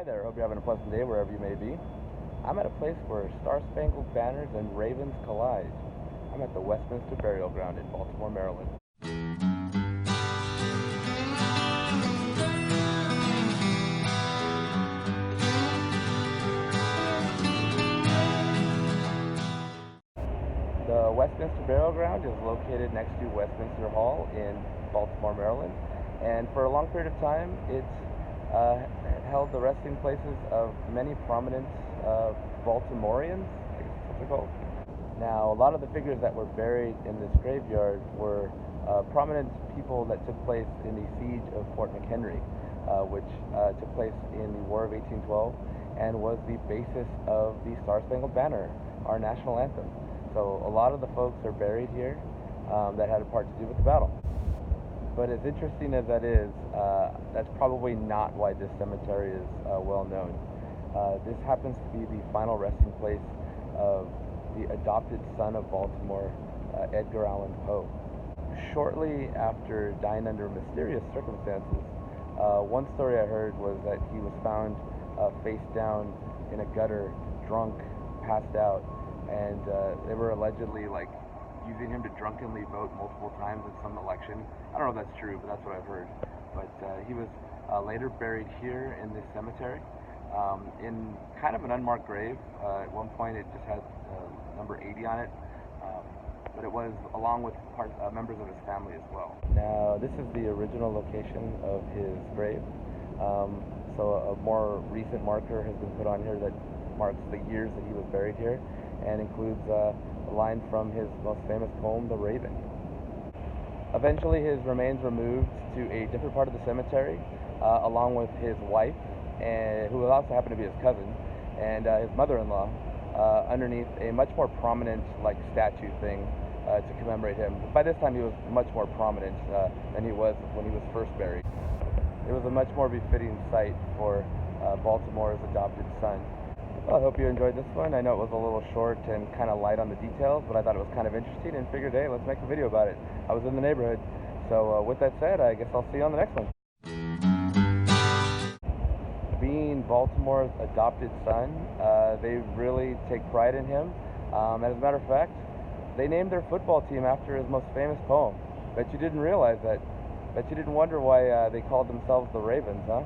Hi there, hope you're having a pleasant day wherever you may be. I'm at a place where star-spangled banners and ravens collide. I'm at the Westminster Burial Ground in Baltimore, Maryland. The Westminster Burial Ground is located next to Westminster Hall in Baltimore, Maryland, and for a long period of time it's held the resting places of many prominent Baltimoreans, I guess that's what they're called. Now, a lot of the figures that were buried in this graveyard were prominent people that took place in the siege of Fort McHenry, which took place in the War of 1812 and was the basis of the Star-Spangled Banner, our national anthem. So a lot of the folks are buried here that had a part to do with the battle. But as interesting as that is, that's probably not why this cemetery is well known. This happens to be the final resting place of the adopted son of Baltimore, Edgar Allan Poe. Shortly after dying under mysterious circumstances, one story I heard was that he was found face down in a gutter, drunk, passed out, and they were allegedly using him to drunkenly vote multiple times in some election. I don't know if that's true, but that's what I've heard. But he was later buried here in this cemetery in kind of an unmarked grave. At one point it just had number 80 on it, but it was along with members of his family as well. Now this is the original location of his grave. So a more recent marker has been put on here that marks the years that he was buried here, and includes a line from his most famous poem, The Raven. Eventually his remains were moved to a different part of the cemetery, along with his wife, who also happened to be his cousin, and his mother-in-law, underneath a much more prominent statue thing to commemorate him. By this time he was much more prominent than he was when he was first buried. It was a much more befitting site for Baltimore's adopted son. Well, I hope you enjoyed this one. I know it was a little short and kind of light on the details, but I thought it was kind of interesting and figured, hey, let's make a video about it. I was in the neighborhood. So with that said, I guess I'll see you on the next one. Being Baltimore's adopted son, they really take pride in him. As a matter of fact, they named their football team after his most famous poem. Bet you didn't realize that. Bet you didn't wonder why they called themselves the Ravens, huh?